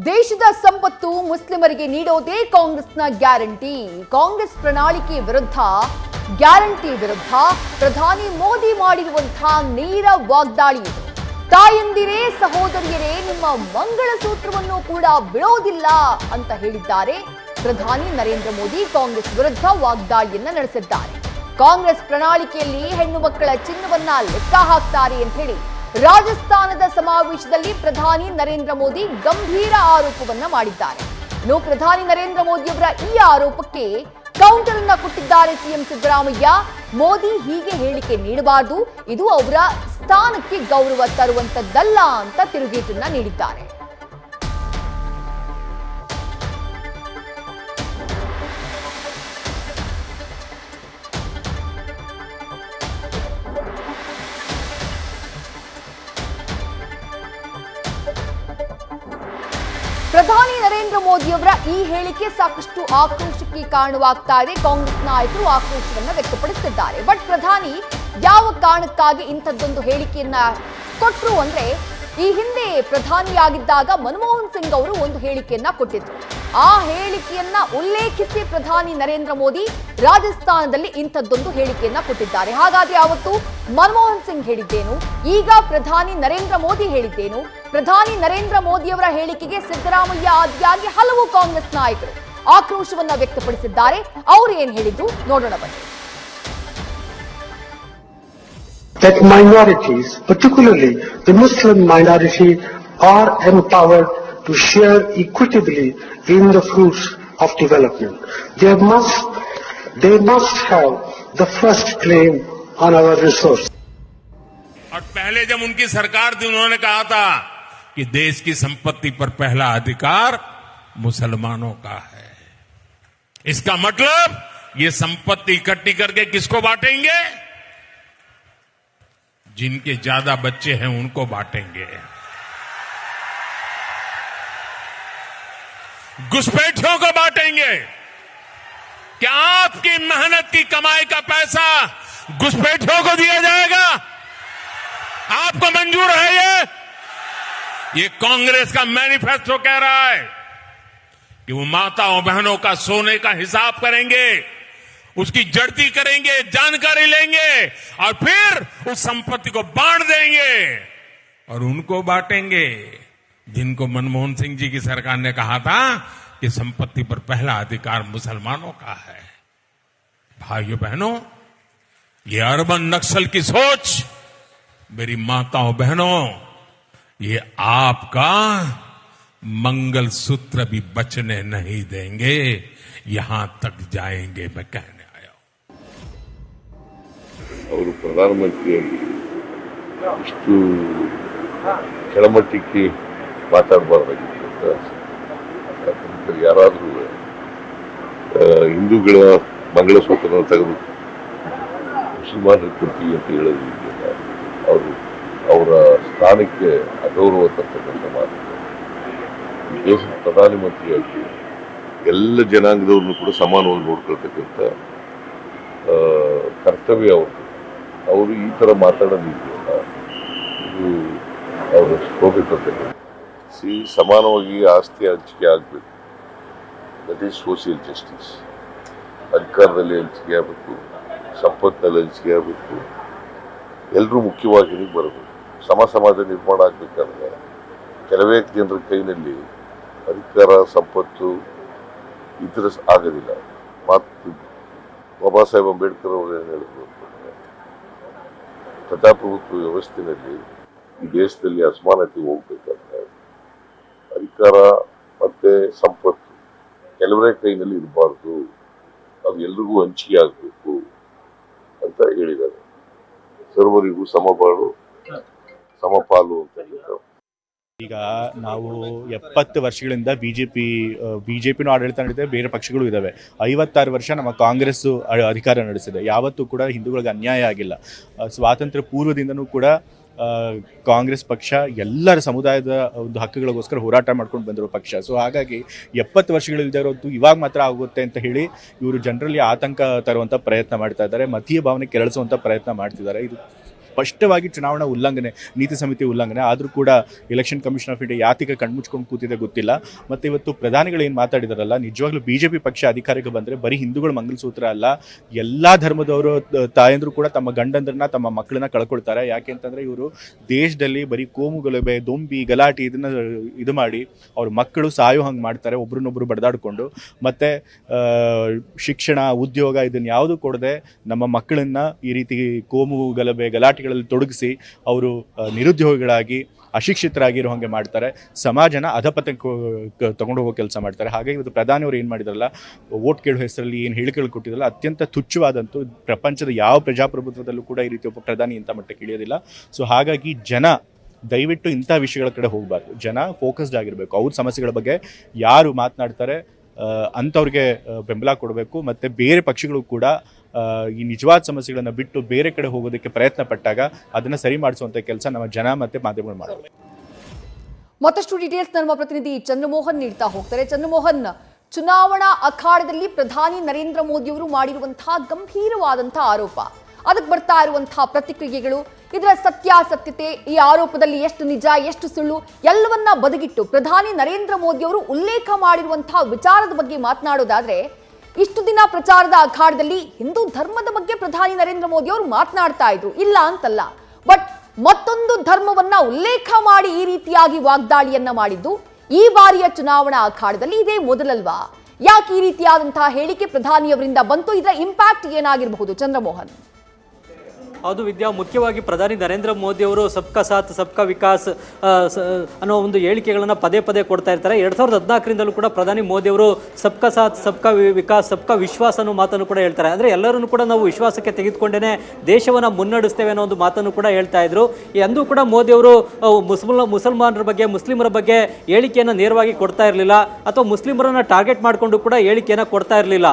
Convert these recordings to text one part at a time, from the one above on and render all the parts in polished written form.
ದೇಶದ ಸಂಪತ್ತು ಮುಸ್ಲಿಮರಿಗೆ ನೀಡೋದೇ ಕಾಂಗ್ರೆಸ್ನ ಗ್ಯಾರಂಟಿ. ಕಾಂಗ್ರೆಸ್ ಪ್ರಣಾಳಿಕೆ ವಿರುದ್ಧ, ಗ್ಯಾರಂಟಿ ವಿರುದ್ಧ ಪ್ರಧಾನಿ ಮೋದಿ ಮಾಡಿರುವಂತಹ ನೇರ ವಾಗ್ದಾಳಿ ಇದು. ತಾಯಂದಿರೇ, ಸಹೋದರಿಯರೇ, ನಿಮ್ಮ ಮಂಗಳಸೂತ್ರವನ್ನು ಕೂಡ ಬಿಡೋದಿಲ್ಲ ಅಂತ ಹೇಳಿದ್ದಾರೆ ಪ್ರಧಾನಿ ನರೇಂದ್ರ ಮೋದಿ. ಕಾಂಗ್ರೆಸ್ ವಿರುದ್ಧ ವಾಗ್ದಾಳಿಯನ್ನ ನಡೆಸಿದ್ದಾರೆ. ಕಾಂಗ್ರೆಸ್ ಪ್ರಣಾಳಿಕೆಯಲ್ಲಿ ಹೆಣ್ಣು ಮಕ್ಕಳ ಚಿನ್ನವನ್ನ ಲೆಕ್ಕ ಹಾಕ್ತಾರೆ ಅಂತ ಹೇಳಿ ರಾಜಸ್ಥಾನದ ಸಮಾವೇಶದಲ್ಲಿ ಪ್ರಧಾನಿ ನರೇಂದ್ರ ಮೋದಿ ಗಂಭೀರ ಆರೋಪವನ್ನ ಮಾಡಿದ್ದಾರೆ. ಇನ್ನು ಪ್ರಧಾನಿ ನರೇಂದ್ರ ಮೋದಿಯವರ ಈ ಆರೋಪಕ್ಕೆ ಕೌಂಟರ್ ಅನ್ನ ಕೊಟ್ಟಿದ್ದಾರೆ ಸಿಎಂ ಸಿದ್ದರಾಮಯ್ಯ. ಮೋದಿ ಹೀಗೆ ಹೇಳಿಕೆ ನೀಡಬಾರದು, ಇದು ಅವರ ಸ್ಥಾನಕ್ಕೆ ಗೌರವ ತರುವಂತದ್ದಲ್ಲ ಅಂತ ತಿರುಗೇಟನ್ನ ನೀಡಿದ್ದಾರೆ. ಪ್ರಧಾನಿ ನರೇಂದ್ರ ಮೋದಿಯವರ ಈ ಹೇಳಿಕೆ ಸಾಕಷ್ಟು ಆಕ್ರೋಶಕ್ಕೆ ಕಾರಣವಾಗ್ತಾ ಇದೆ. ಕಾಂಗ್ರೆಸ್ ನಾಯಕರು ಆಕ್ರೋಶವನ್ನ ವ್ಯಕ್ತಪಡಿಸುತ್ತಿದ್ದಾರೆ. ಬಟ್ ಪ್ರಧಾನಿ ಯಾವ ಕಾರಣಕ್ಕಾಗಿ ಇಂಥದ್ದೊಂದು ಹೇಳಿಕೆಯನ್ನ ಕೊಟ್ಟರು ಅಂದ್ರೆ, ಈ ಹಿಂದೆ ಪ್ರಧಾನಿಯಾಗಿದ್ದಾಗ ಮನಮೋಹನ್ ಸಿಂಗ್ ಅವರು ಒಂದು ಹೇಳಿಕೆಯನ್ನ ಕೊಟ್ಟಿದ್ರು. ಆ ಹೇಳಿಕೆಯನ್ನ ಉಲ್ಲೇಖಿಸಿ ಪ್ರಧಾನಿ ನರೇಂದ್ರ ಮೋದಿ ರಾಜಸ್ಥಾನದಲ್ಲಿ ಇಂಥದ್ದೊಂದು ಹೇಳಿಕೆಯನ್ನ ಕೊಟ್ಟಿದ್ದಾರೆ. ಹಾಗಾದ್ರೆ ಅವತ್ತು ಮನಮೋಹನ್ ಸಿಂಗ್ ಹೇಳಿದ್ದೇನು, ಈಗ ಪ್ರಧಾನಿ ನರೇಂದ್ರ ಮೋದಿ ಹೇಳಿದ್ದೇನು? ಪ್ರಧಾನಿ ನರೇಂದ್ರ ಮೋದಿಯವರ ಹೇಳಿಕೆಗೆ ಸಿದ್ದರಾಮಯ್ಯ ಆದಿಯಾಗಿ ಹಲವು ಕಾಂಗ್ರೆಸ್ ನಾಯಕರು ಆಕ್ರೋಶವನ್ನ ವ್ಯಕ್ತಪಡಿಸಿದ್ದಾರೆ. ಅವರು ಏನ್ ಹೇಳಿದ್ರು ನೋಡೋಣ ಬನ್ನಿ. That minorities, particularly the Muslim minority, are empowered to share equitably in the fruits of development. They must have the first claim on our resource. और पहले जब उनकी सरकार थी, उन्होंने कहा था कि देश की संपत्ति पर पहला अधिकार मुसलमानों का है. इसका मतलब ये संपत्ति इकट्ठी करके किसको बांटेंगे? जिनके ज्यादा बच्चे हैं उनको बांटेंगे. घुसपैठियों को बांटेंगे. क्या आपकी मेहनत की कमाई का पैसा घुसपैठियों को दिया जाएगा? आपको मंजूर है ये कांग्रेस का मैनिफेस्टो कह रहा है कि वो माताओं बहनों का सोने का हिसाब करेंगे, उसकी जड़ती करेंगे, जानकारी लेंगे और फिर उस संपत्ति को बांट देंगे. और उनको बांटेंगे जिनको मनमोहन सिंह जी की सरकार ने कहा था कि संपत्ति पर पहला अधिकार मुसलमानों का है. भाइयों बहनों, ये अर्बन नक्सल की सोच, मेरी माताओं बहनों, ये आपका मंगल सूत्र भी बचने नहीं देंगे. यहां तक जाएंगे मैं कहने आया हूं. ಅವರು ಪ್ರಧಾನಮಂತ್ರಿಯಾಗಿ ಇಷ್ಟು ಕೆಳಮಟ್ಟಕ್ಕೆ ಮಾತಾಡಬಾರ್ದಾಗಿತ್ತು ಅಂತ ಯಾಕಂದ್ರೆ ಯಾರಾದರೂ ಹಿಂದೂಗಳ ಮಂಗಳಸೂತ್ರನ ತೆಗೆದು ಮುಸಲ್ಮಾನರಿಗೆ ಕೊಡ್ತೀವಿ ಅಂತ ಹೇಳೋದಿಲ್ಲ. ಅವರು ಅವರ ಸ್ಥಾನಕ್ಕೆ ಅಗೌರವ ತರ್ತಕ್ಕಂಥ ಮಾತು. ಈ ದೇಶದ ಪ್ರಧಾನಮಂತ್ರಿಯಾಗಿ ಎಲ್ಲ ಜನಾಂಗದವ್ರನ್ನು ಕೂಡ ಸಮಾನವಾಗಿ ನೋಡ್ಕೊಳ್ತಕ್ಕಂಥ ಕರ್ತವ್ಯ ಅವರು ಈ ಥರ ಮಾತಾಡೋದಿದೆಯಲ್ಲ, ಇದು ಅವರ ಶೋಭಿತತೆ. ಸಮಾನವಾಗಿ ಆಸ್ತಿ ಹಂಚಿಕೆ ಆಗಬೇಕು. That is social justice. ಅಧಿಕಾರದಲ್ಲಿ ಹಂಚಿಕೆ ಆಗಬೇಕು, ಸಂಪತ್ತಿನಲ್ಲಿ ಹಂಚಿಕೆ ಆಗಬೇಕು, ಎಲ್ಲರೂ ಮುಖ್ಯವಾಹಿನಿಗೆ ಬರಬೇಕು. ಸಮಾಜ ನಿರ್ಮಾಣ ಆಗಬೇಕಾದ್ರೆ ಕೆಲವೇ ಜನರ ಕೈನಲ್ಲಿ ಅಧಿಕಾರ ಸಂಪತ್ತು ಇತರ ಆಗೋದಿಲ್ಲ. ಮತ್ತು ಬಾಬಾ ಸಾಹೇಬ್ ಅಂಬೇಡ್ಕರ್ ಅವರು ಏನು ಹೇಳಿದ್ರು ಅಂತಂದ್ರೆ, ಪ್ರಜಾಪ್ರಭುತ್ವ ವ್ಯವಸ್ಥೆಯಲ್ಲಿ ಈ ದೇಶದಲ್ಲಿ ಅಸಮಾನತೆ ಹೋಗ್ಬೇಕಾದ್ರೆ ಅಧಿಕಾರ ಮತ್ತೆ ಸಂಪತ್ತು ಕೆಲವರೇ ಕೈನಲ್ಲಿ ಇರಬಾರ್ದು, ಅದು ಎಲ್ರಿಗೂ ಹಂಚಿಕೆ ಆಗಬೇಕು ಅಂತ ಹೇಳಿದ್ದಾರೆ. ಸರ್ವರಿಗೂ ಸಮಪಾಲು ಅಂತ ಹೇಳಿದ್ದಾರೆ. ಈಗ ನಾವು 70 ವರ್ಷಗಳಿಂದ ಬಿಜೆಪಿನೂ ಆಡಳಿತ ನಡೆದಿದೆ, ಬೇರೆ ಪಕ್ಷಗಳು ಇದಾವೆ. 56 ವರ್ಷ ನಮ್ಮ ಕಾಂಗ್ರೆಸ್ ಅಧಿಕಾರ ನಡೆಸಿದೆ. ಯಾವತ್ತೂ ಕೂಡ ಹಿಂದೂಗಳಿಗೆ ಅನ್ಯಾಯ ಆಗಿಲ್ಲ. ಸ್ವಾತಂತ್ರ್ಯ ಪೂರ್ವದಿಂದನೂ ಕೂಡ ಕಾಂಗ್ರೆಸ್ ಪಕ್ಷ ಎಲ್ಲರ ಸಮುದಾಯದ ಒಂದು ಹಕ್ಕುಗಳಿಗೋಸ್ಕರ ಹೋರಾಟ ಮಾಡ್ಕೊಂಡು ಬಂದಿರೋ ಪಕ್ಷ. ಸೊ ಹಾಗಾಗಿ 70 ವರ್ಷಗಳಿಲ್ಲದೆ ಇರೋದು ಇವಾಗ ಮಾತ್ರ ಆಗುತ್ತೆ ಅಂತ ಹೇಳಿ ಇವರು ಜನರಲ್ಲಿ ಆತಂಕ ತರುವಂಥ ಪ್ರಯತ್ನ ಮಾಡ್ತಾ ಇದ್ದಾರೆ, ಮತೀಯ ಭಾವನೆ ಕೆರಳಿಸುವಂಥ ಪ್ರಯತ್ನ ಮಾಡ್ತಿದ್ದಾರೆ. ಇದು ಸ್ಪಷ್ಟವಾಗಿ ಚುನಾವಣಾ ಉಲ್ಲಂಘನೆ, ನೀತಿ ಸಮಿತಿ ಉಲ್ಲಂಘನೆ. ಆದರೂ ಕೂಡ ಎಲೆಕ್ಷನ್ ಕಮಿಷನ್ ಆಫ್ ಇಂಡಿಯಾ ಯಾತಿಗೆ ಕಣ್ಮುಚ್ಕೊಂಡು ಕೂತಿದೆ ಗೊತ್ತಿಲ್ಲ. ಮತ್ತು ಇವತ್ತು ಪ್ರಧಾನಿಗಳು ಏನು ಮಾತಾಡಿದಾರಲ್ಲ, ನಿಜವಾಗ್ಲೂ BJP ಪಕ್ಷ ಅಧಿಕಾರಕ್ಕೆ ಬಂದರೆ ಬರೀ ಹಿಂದೂಗಳ ಮಂಗಲಸೂತ್ರ ಅಲ್ಲ, ಎಲ್ಲ ಧರ್ಮದವರು ತಾಯಂದ್ರು ಕೂಡ ತಮ್ಮ ಗಂಡಂದ್ರನ್ನ ತಮ್ಮ ಮಕ್ಕಳನ್ನ ಕಳ್ಕೊಳ್ತಾರೆ. ಯಾಕೆ ಅಂತಂದರೆ ಇವರು ದೇಶದಲ್ಲಿ ಬರೀ ಕೋಮು ಗಲಭೆ, ದೊಂಬಿ, ಗಲಾಟೆ ಇದನ್ನು ಇದು ಮಾಡಿ ಅವ್ರ ಮಕ್ಕಳು ಸಾಯೋ ಹಂಗೆ ಮಾಡ್ತಾರೆ, ಒಬ್ರನ್ನೊಬ್ರು ಬಡ್ದಾಡ್ಕೊಂಡು. ಮತ್ತು ಶಿಕ್ಷಣ, ಉದ್ಯೋಗ ಇದನ್ನು ಯಾವುದು ಕೊಡದೆ ನಮ್ಮ ಮಕ್ಕಳನ್ನು ಈ ರೀತಿ ಕೋಮು ಗಲಭೆ, ಗಲಾಟೆಗಳಲ್ಲಿ ತೊಡಗಿಸಿ ಅವರು ನಿರುದ್ಯೋಗಿಗಳಾಗಿ, ಅಶಿಕ್ಷಿತರಾಗಿರೋ ಹಾಗೆ ಮಾಡ್ತಾರೆ. ಸಮಾಜನ ಅಧಪತನ ತಗೊಂಡು ಹೋಗೋ ಕೆಲಸ ಮಾಡ್ತಾರೆ. ಹಾಗಾಗಿ ಇವತ್ತು ಪ್ರಧಾನಿಯವರು ಏನು ಮಾಡಿದಾರಲ್ಲ, ವೋಟ್ ಕೇಳೋ ಹೆಸರಲ್ಲಿ ಏನು ಹೇಳಿಕೆಗಳು ಕೊಟ್ಟಿದ್ರಲ್ಲ, ಅತ್ಯಂತ ತುಚ್ಛವಾದಂತೂ. ಪ್ರಪಂಚದ ಯಾವ ಪ್ರಜಾಪ್ರಭುತ್ವದಲ್ಲೂ ಕೂಡ ಈ ರೀತಿ ಒಬ್ಬ ಪ್ರಧಾನಿ ಇಂಥ ಮಟ್ಟಕ್ಕೆ ಇಳಿಯೋದಿಲ್ಲ. ಸೊ ಹಾಗಾಗಿ ಜನ ದಯವಿಟ್ಟು ಇಂಥ ವಿಷಯಗಳ ಕಡೆ ಹೋಗಬಾರ್ದು. ಜನ ಫೋಕಸ್ಡ್ ಆಗಿರಬೇಕು. ಅವ್ರ ಸಮಸ್ಯೆಗಳ ಬಗ್ಗೆ ಯಾರು ಮಾತನಾಡ್ತಾರೆ ಅಂಥವ್ರಿಗೆ ಬೆಂಬಲ ಕೊಡಬೇಕು. ಮತ್ತು ಬೇರೆ ಪಕ್ಷಗಳು ಕೂಡ ಈ ನಿಜವಾದ ಸಮಸ್ಯೆಗಳನ್ನು ಬಿಟ್ಟು ಬೇರೆ ಕಡೆ ಹೋಗೋದಕ್ಕೆ ಪ್ರಯತ್ನ ಪಟ್ಟಾಗ ಅದನ್ನು ಸರಿ ಮಾಡಿಸುವಂಥ ಕೆಲಸ ನಮ್ಮ ಜನ ಮತ್ತು ಮಾಧ್ಯಮಗಳು ಮಾಡಬೇಕು. ಮತ್ತಷ್ಟು ಡೀಟೇಲ್ಸ್ ನಮ್ಮ ಪ್ರತಿನಿಧಿ ಚಂದ್ರಮೋಹನ್ ನೀಡ್ತಾ ಹೋಗ್ತಾರೆ. ಚಂದ್ರಮೋಹನ್, ಚುನಾವಣಾ ಅಖಾಡದಲ್ಲಿ ಪ್ರಧಾನಿ ನರೇಂದ್ರ ಮೋದಿಯವರು ಮಾಡಿರುವಂತಹ ಗಂಭೀರವಾದಂತಹ ಆರೋಪ, ಅದಕ್ಕೆ ಬರ್ತಾ ಇರುವಂತಹ ಪ್ರತಿಕ್ರಿಯೆಗಳು, ಇದರ ಸತ್ಯಾಸತ್ಯತೆ, ಈ ಆರೋಪದಲ್ಲಿ ಎಷ್ಟು ನಿಜ ಎಷ್ಟು ಸುಳ್ಳು ಎಲ್ಲವನ್ನ ಬದಿಗಿಟ್ಟು ಪ್ರಧಾನಿ ನರೇಂದ್ರ ಮೋದಿಯವರು ಉಲ್ಲೇಖ ಮಾಡಿರುವಂತಹ ವಿಚಾರದ ಬಗ್ಗೆ ಮಾತನಾಡೋದಾದ್ರೆ, ಇಷ್ಟು ದಿನ ಪ್ರಚಾರದ ಅಖಾಡದಲ್ಲಿ ಹಿಂದೂ ಧರ್ಮದ ಬಗ್ಗೆ ಪ್ರಧಾನಿ ನರೇಂದ್ರ ಮೋದಿ ಅವರು ಮಾತನಾಡ್ತಾ ಇದ್ರು, ಇಲ್ಲ ಅಂತಲ್ಲ. ಬಟ್ ಮತ್ತೊಂದು ಧರ್ಮವನ್ನ ಉಲ್ಲೇಖ ಮಾಡಿ ಈ ರೀತಿಯಾಗಿ ವಾಗ್ದಾಳಿಯನ್ನ ಮಾಡಿದ್ದು ಈ ಬಾರಿಯ ಚುನಾವಣಾ ಅಖಾಡದಲ್ಲಿ ಇದೇ ಮೊದಲಲ್ವಾ? ಯಾಕೆ ಈ ರೀತಿಯಾದಂತಹ ಹೇಳಿಕೆ ಪ್ರಧಾನಿಯವರಿಂದ ಬಂತು? ಇದರ ಇಂಪ್ಯಾಕ್ಟ್ ಏನಾಗಿರಬಹುದು ಚಂದ್ರಮೋಹನ್? ಹೌದು ವಿದ್ಯಾ, ಮುಖ್ಯವಾಗಿ ಪ್ರಧಾನಿ ನರೇಂದ್ರ ಮೋದಿ ಅವರು ಸಬ್ಕಾ ಸಾಥ್ ಸಬ್ಕಾ ವಿಕಾಸ್ ಅನ್ನೋ ಒಂದು ಹೇಳಿಕೆಗಳನ್ನು ಪದೇ ಪದೇ ಕೊಡ್ತಾ ಇರ್ತಾರೆ. 2014ರಿಂದಲೂ ಕೂಡ ಪ್ರಧಾನಿ ಮೋದಿ ಅವರು ಸಬ್ಕಾ ಸಾಥ್ ಸಬ್ಕಾ ವಿಕಾಸ್ ಸಬ್ಕಾ ವಿಶ್ವಾಸ ಅನ್ನೋ ಮಾತನ್ನು ಕೂಡ ಹೇಳ್ತಾರೆ. ಅಂದರೆ ಎಲ್ಲರನ್ನು ಕೂಡ ನಾವು ವಿಶ್ವಾಸಕ್ಕೆ ತೆಗೆದುಕೊಂಡೇ ದೇಶವನ್ನು ಮುನ್ನಡೆಸ್ತೇವೆ ಅನ್ನೋ ಒಂದು ಮಾತನ್ನು ಕೂಡ ಹೇಳ್ತಾ ಇದ್ರು. ಎಂದೂ ಕೂಡ ಮೋದಿ ಅವರು ಮುಸಲ್ಮಾನರ ಬಗ್ಗೆ, ಮುಸ್ಲಿಮರ ಬಗ್ಗೆ ಹೇಳಿಕೆಯನ್ನು ನೇರವಾಗಿ ಕೊಡ್ತಾ ಇರಲಿಲ್ಲ, ಅಥವಾ ಮುಸ್ಲಿಮರನ್ನ ಟಾರ್ಗೆಟ್ ಮಾಡಿಕೊಂಡು ಕೂಡ ಹೇಳಿಕೆಯನ್ನು ಕೊಡ್ತಾ ಇರಲಿಲ್ಲ.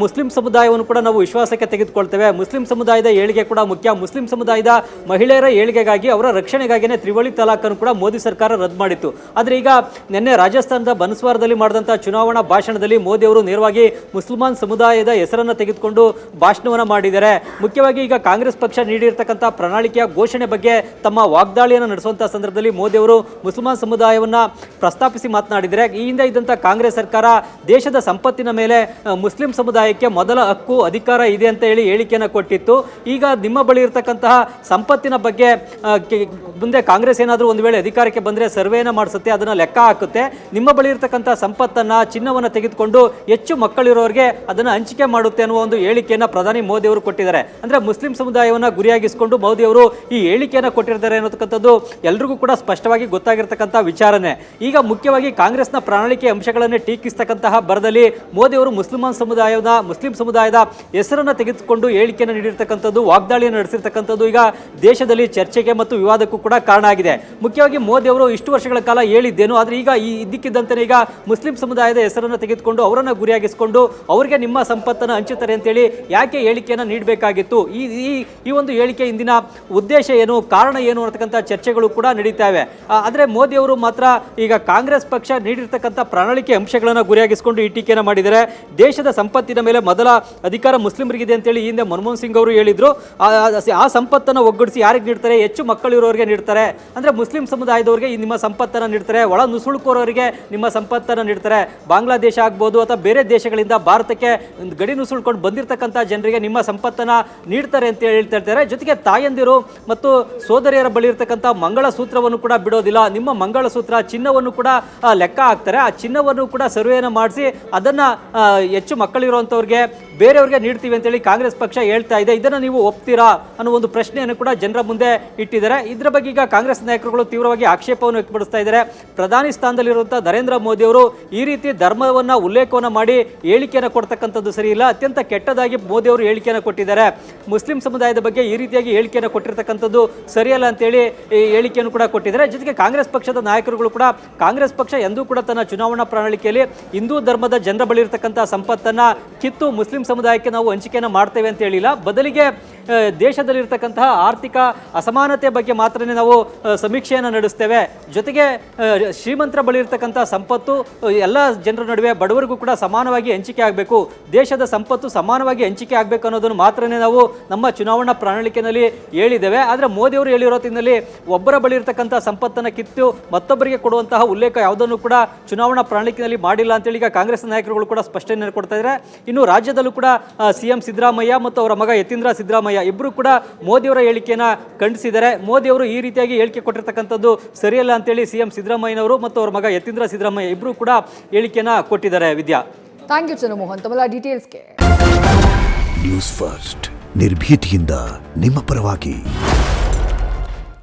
ಮುಸ್ಲಿಂ ಸಮುದಾಯವನ್ನು ಕೂಡ ನಾವು ವಿಶ್ವಾಸಕ್ಕೆ ತೆಗೆದುಕೊಳ್ತೇವೆ, ಮುಸ್ಲಿಂ ಸಮುದಾಯದ ಏಳಿಗೆ ಕೂಡ ಮುಖ್ಯ, ಮುಸ್ಲಿಂ ಸಮುದಾಯದ ಮಹಿಳೆಯರ ಏಳಿಗೆಗಾಗಿ, ಅವರ ರಕ್ಷಣೆಗಾಗಿಯೇ ತ್ರಿವಳಿ ತಲಾಖ್ ಅನ್ನು ಕೂಡ ಮೋದಿ ಸರ್ಕಾರ ರದ್ದು ಮಾಡಿತ್ತು. ಆದರೆ ಈಗ ನಿನ್ನೆ ರಾಜಸ್ಥಾನದ ಬನ್ಸ್ವಾರದಲ್ಲಿ ಮಾಡಿದಂತಹ ಚುನಾವಣಾ ಭಾಷಣದಲ್ಲಿ ಮೋದಿ ಅವರು ನೇರವಾಗಿ ಮುಸಲ್ಮಾನ್ ಸಮುದಾಯದ ಹೆಸರನ್ನು ತೆಗೆದುಕೊಂಡು ಭಾಷಣವನ್ನು ಮಾಡಿದ್ದಾರೆ. ಮುಖ್ಯವಾಗಿ ಈಗ ಕಾಂಗ್ರೆಸ್ ಪಕ್ಷ ನೀಡಿರತಕ್ಕಂಥ ಪ್ರಣಾಳಿಕೆಯ ಘೋಷಣೆ ಬಗ್ಗೆ ತಮ್ಮ ವಾಗ್ದಾಳಿಯನ್ನು ನಡೆಸುವಂತಹ ಸಂದರ್ಭದಲ್ಲಿ ಮೋದಿ ಅವರು ಮುಸಲ್ಮಾನ್ ಸಮುದಾಯವನ್ನ ಪ್ರಸ್ತಾಪಿಸಿ ಮಾತನಾಡಿದರೆ, ಈ ಹಿಂದೆ ಇದ್ದಂಥ ಕಾಂಗ್ರೆಸ್ ಸರ್ಕಾರ ದೇಶದ ಸಂಪತ್ತಿನ ಮೇಲೆ ಮುಸ್ಲಿಂ ಸಮುದಾಯಕ್ಕೆ ಮೊದಲ ಹಕ್ಕು, ಅಧಿಕಾರ ಇದೆ ಅಂತ ಹೇಳಿ ಹೇಳಿಕೆಯನ್ನು ಕೊಟ್ಟಿತ್ತು. ಈಗ ನಿಮ್ಮ ಬಳಿ ಇರತಕ್ಕಂತಹ ಸಂಪತ್ತಿನ ಬಗ್ಗೆ ಮುಂದೆ ಕಾಂಗ್ರೆಸ್ ಏನಾದರೂ ಒಂದು ವೇಳೆ ಅಧಿಕಾರಕ್ಕೆ ಬಂದರೆ ಸರ್ವೇನ ಮಾಡಿಸುತ್ತೆ, ಅದನ್ನು ಲೆಕ್ಕ ಹಾಕುತ್ತೆ. ನಿಮ್ಮ ಬಳಿ ಇರತಕ್ಕಂಥ ಸಂಪತ್ತನ್ನು, ಚಿನ್ನವನ್ನು ತೆಗೆದುಕೊಂಡು ಹೆಚ್ಚು ಮಕ್ಕಳಿರೋರಿಗೆ ಅದನ್ನು ಹಂಚಿಕೆ ಮಾಡುತ್ತೆ ಅನ್ನುವ ಒಂದು ಹೇಳಿಕೆಯನ್ನು ಪ್ರಧಾನಿ ಮೋದಿ ಅವರು ಕೊಟ್ಟಿದ್ದಾರೆ. ಅಂದರೆ ಮುಸ್ಲಿಂ ಸಮುದಾಯವನ್ನು ಗುರಿಯಾಗಿಸಿಕೊಂಡು ಮೋದಿ ಅವರು ಈ ಹೇಳಿಕೆಯನ್ನು ಕೊಟ್ಟಿದ್ದಾರೆ ಅನ್ನತಕ್ಕಂಥದ್ದು ಎಲ್ರಿಗೂ ಕೂಡ ಸ್ಪಷ್ಟವಾಗಿ ಗೊತ್ತಾಗಿರ್ತಕ್ಕಂಥ ವಿಚಾರನೆ. ಈಗ ಮುಖ್ಯವಾಗಿ ಕಾಂಗ್ರೆಸ್ನ ಪ್ರಣಾಳಿಕೆ ಅಂಶಗಳನ್ನೇ ಟೀಕಿಸ್ತಕ್ಕಂತಹ ಬರದಲ್ಲಿ ಮೋದಿ ಅವರು ಮುಸ್ಲಿಂ ಸಮುದಾಯದ ಹೆಸರನ್ನು ತೆಗೆದುಕೊಂಡು ಹೇಳಿಕೆಯನ್ನು ನೀಡಿರ್ತಕ್ಕಂಥದ್ದು, ವಾಗ್ದಾಳಿಯನ್ನು ನಡೆಸಿರ್ತಕ್ಕಂಥದ್ದು ಈಗ ದೇಶದಲ್ಲಿ ಚರ್ಚೆಗೆ ಮತ್ತು ವಿವಾದಕ್ಕೂ ಕೂಡ ಕಾರಣ ಆಗಿದೆ. ಮುಖ್ಯವಾಗಿ ಮೋದಿ ಅವರು ಇಷ್ಟು ವರ್ಷಗಳ ಕಾಲ ಹೇಳಿದ್ದೇನು, ಆದರೆ ಈಗ ಈ ಇದ್ದಕ್ಕಿದ್ದಂತೆ ಈಗ ಮುಸ್ಲಿಂ ಸಮುದಾಯದ ಹೆಸರನ್ನು ತೆಗೆದುಕೊಂಡು ಅವರನ್ನು ಗುರಿಯಾಗಿಸಿಕೊಂಡು ಅವರಿಗೆ ನಿಮ್ಮ ಸಂಪತ್ತನ್ನು ಹಂಚುತ್ತಾರೆ ಅಂತೇಳಿ ಯಾಕೆ ಹೇಳಿಕೆಯನ್ನು ನೀಡಬೇಕಾಗಿತ್ತು? ಈ ಒಂದು ಹೇಳಿಕೆ ಹಿಂದಿನ ಉದ್ದೇಶ ಏನು, ಕಾರಣ ಏನು ಅನ್ನತಕ್ಕಂಥ ಚರ್ಚೆಗಳು ಕೂಡ ನಡೀತಾ ಇವೆ. ಆದರೆ ಮೋದಿ ಅವರು ಮಾತ್ರ ಈಗ ಕಾಂಗ್ರೆಸ್ ಪಕ್ಷ ನೀಡಿರ್ತಕ್ಕಂಥ ಪ್ರಣಾಳಿಕೆ ಅಂಶಗಳನ್ನು ಗುರಿಯಾಗಿಸಿಕೊಂಡು ಈ ಟೀಕೆಯನ್ನು ಮಾಡಿದ್ದಾರೆ. ದೇಶದ ಸಂಪತ್ತಿನ ಮೇಲೆ ಮೊದಲ ಅಧಿಕಾರ ಮುಸ್ಲಿಮರಿಗಿದೆ ಅಂತೇಳಿ ಹಿಂದೆ ಮನಮೋಹನ್ ಸಿಂಗ್ ಅವರು ಹೇಳಿದ್ರು. ಆ ಸಂಪತ್ತನ್ನು ಒಗ್ಗೂಡಿಸಿ ಯಾರಿಗೆ ನೀಡ್ತಾರೆ? ಹೆಚ್ಚು ಮಕ್ಕಳಿರೋರಿಗೆ ನೀಡ್ತಾರೆ. ಅಂದರೆ ಮುಸ್ಲಿಂ ಸಮುದಾಯದವರಿಗೆ ನಿಮ್ಮ ಸಂಪತ್ತನ್ನು ನೀಡ್ತಾರೆ, ಒಳ ನುಸುಳುಕೋರವರಿಗೆ ನಿಮ್ಮ ಸಂಪತ್ತನ್ನು ನೀಡ್ತಾರೆ. ಬಾಂಗ್ಲಾದೇಶ ಆಗ್ಬೋದು ಅಥವಾ ಬೇರೆ ದೇಶಗಳಿಂದ ಭಾರತಕ್ಕೆ ಗಡಿ ನುಸುಳ್ಕೊಂಡು ಬಂದಿರತಕ್ಕಂಥ ಜನರಿಗೆ ನಿಮ್ಮ ಸಂಪತ್ತನ್ನು ನೀಡ್ತಾರೆ ಅಂತ ಹೇಳ್ತಾ ಇರ್ತಾರೆ. ಜೊತೆಗೆ ತಾಯಂದಿರು ಮತ್ತು ಸೋದರಿಯರ ಬಳಿ ಇರತಕ್ಕಂಥ ಮಂಗಳಸೂತ್ರವನ್ನು ಕೂಡ ಬಿಡೋದಿಲ್ಲ. ನಿಮ್ಮ ಮಂಗಳಸೂತ್ರ, ಚಿನ್ನವನ್ನು ಕೂಡ ಲೆಕ್ಕ ಹಾಕ್ತಾರೆ. ಆ ಚಿನ್ನವನ್ನು ಕೂಡ ಸರ್ವೆಯನ್ನು ಮಾಡಿಸಿ ಅದನ್ನು ಹೆಚ್ಚು ಮಕ್ಕಳಿರುವಂಥವ್ರಿಗೆ, ಬೇರೆಯವ್ರಿಗೆ ನೀಡ್ತೀವಿ ಅಂತೇಳಿ ಕಾಂಗ್ರೆಸ್ ಪಕ್ಷ ಹೇಳ್ತಾ ಇದೆ. ಇದನ್ನು ನೀವು ಒಪ್ತೀರಾ ಅನ್ನೋ ಒಂದು ಪ್ರಶ್ನೆಯನ್ನು ಕೂಡ ಜನರ ಮುಂದೆ ಇಟ್ಟಿದ್ದಾರೆ. ಇದರ ಬಗ್ಗೆ ಈಗ ಕಾಂಗ್ರೆಸ್ ನಾಯಕರುಗಳು ತೀವ್ರವಾಗಿ ಆಕ್ಷೇಪವನ್ನು ವ್ಯಕ್ತಪಡಿಸ್ತಾ ಇದ್ದಾರೆ. ಪ್ರಧಾನಿ ಸ್ಥಾನದಲ್ಲಿರುವಂತಹ ನರೇಂದ್ರ ಮೋದಿ ಅವರು ಈ ರೀತಿ ಧರ್ಮವನ್ನ ಉಲ್ಲೇಖವನ್ನು ಮಾಡಿ ಹೇಳಿಕೆಯನ್ನು ಕೊಡ್ತಕ್ಕಂಥದ್ದು ಸರಿ ಇಲ್ಲ. ಅತ್ಯಂತ ಕೆಟ್ಟದಾಗಿ ಮೋದಿ ಅವರು ಹೇಳಿಕೆಯನ್ನು ಕೊಟ್ಟಿದ್ದಾರೆ. ಮುಸ್ಲಿಂ ಸಮುದಾಯದ ಬಗ್ಗೆ ಈ ರೀತಿಯಾಗಿ ಹೇಳಿಕೆಯನ್ನು ಕೊಟ್ಟಿರ್ತಕ್ಕಂಥದ್ದು ಸರಿಯಲ್ಲ ಅಂತೇಳಿ ಹೇಳಿಕೆಯನ್ನು ಕೂಡ ಕೊಟ್ಟಿದ್ದಾರೆ. ಜೊತೆಗೆ ಕಾಂಗ್ರೆಸ್ ಪಕ್ಷದ ನಾಯಕರುಗಳು ಕೂಡ ಕಾಂಗ್ರೆಸ್ ಪಕ್ಷ ಎಂದೂ ಕೂಡ ತನ್ನ ಚುನಾವಣಾ ಪ್ರಣಾಳಿಕೆಯಲ್ಲಿ ಹಿಂದೂ ಧರ್ಮದ ಜನರ ಬಳಿ ಇರತಕ್ಕಂಥ ಸಂಪತ್ತನ್ನ ಕಿತ್ತು ಮುಸ್ಲಿಂ ಸಮುದಾಯಕ್ಕೆ ನಾವು ಹಂಚಿಕೆಯನ್ನು ಮಾಡ್ತೇವೆ ಅಂತ ಹೇಳಿಲ್ಲ. ಬದಲಿಗೆ ದೇಶದಲ್ಲಿರ್ತಕ್ಕಂತಹ ಆರ್ಥಿಕ ಅಸಮಾನತೆ ಬಗ್ಗೆ ಮಾತ್ರನೇ ನಾವು ಸಮೀಕ್ಷೆಯನ್ನು ನಡೆಸ್ತೇವೆ. ಜೊತೆಗೆ ಶ್ರೀಮಂತರ ಬಳಿ ಇರ್ತಕ್ಕಂಥ ಸಂಪತ್ತು ಎಲ್ಲ ಜನರ ನಡುವೆ ಬಡವರಿಗೂ ಕೂಡ ಸಮಾನವಾಗಿ ಹಂಚಿಕೆ ಆಗಬೇಕು, ದೇಶದ ಸಂಪತ್ತು ಸಮಾನವಾಗಿ ಹಂಚಿಕೆ ಆಗಬೇಕು ಅನ್ನೋದನ್ನು ಮಾತ್ರನೇ ನಾವು ನಮ್ಮ ಚುನಾವಣಾ ಪ್ರಣಾಳಿಕೆಯಲ್ಲಿ ಹೇಳಿದ್ದೇವೆ. ಆದರೆ ಮೋದಿಯವರು ಹೇಳಿರೋದ್ರಲ್ಲಿ ಒಬ್ಬರ ಬಳಿ ಇರ್ತಕ್ಕಂಥ ಸಂಪತ್ತನ್ನು ಕಿತ್ತು ಮತ್ತೊಬ್ಬರಿಗೆ ಕೊಡುವಂತಹ ಉಲ್ಲೇಖ ಯಾವುದನ್ನು ಕೂಡ ಚುನಾವಣಾ ಪ್ರಣಾಳಿಕೆಯಲ್ಲಿ ಮಾಡಿಲ್ಲ ಅಂತೇಳಿ ಈಗ ಕಾಂಗ್ರೆಸ್ ನಾಯಕರುಗಳು ಕೂಡ ಸ್ಪಷ್ಟನೆ ಕೊಡ್ತಾ ಇದ್ದಾರೆ. ಇನ್ನು ರಾಜ್ಯದಲ್ಲೂ ಕೂಡ ಸಿಎಂ ಸಿದ್ದರಾಮಯ್ಯ ಮತ್ತು ಅವರ ಮಗ ಯತೀಂದ್ರ ಸಿದ್ದರಾಮಯ್ಯ ಇಬ್ಬರು ಕೂಡ ಮೋದಿಯವರ ಹೇಳಿಕೆಯನ್ನು ಖಂಡಿಸಿದ್ದಾರೆ. ಮೋದಿಯವರು ಈ ರೀತಿಯಾಗಿ ಹೇಳಿಕೆ ಕೊಟ್ಟಿರ್ತಕ್ಕಂಥದ್ದು ಸರಿಯಲ್ಲ ಅಂತೇಳಿ ಸಿಎಂ ಸಿದ್ದರಾಮಯ್ಯನವರು ಮತ್ತು ಅವರ ಮಗ ಯತೀಂದ್ರ ಸಿದ್ದರಾಮಯ್ಯ ಇಬ್ಬರು ಕೂಡ ಹೇಳಿಕೆಯನ್ನು ಕೊಟ್ಟಿದ್ದಾರೆ. ವಿದ್ಯಾ, ಥ್ಯಾಂಕ್ ಯು ಚಂದ್ರಮೋಹನ್ ತಮ್ಮ ಡೀಟೇಲ್ಸ್ಗೆ. ನ್ಯೂಸ್ ಫಸ್ಟ್ ನಿರ್ಭೀತಿಯಿಂದ ನಿಮ್ಮ ಪರವಾಗಿ.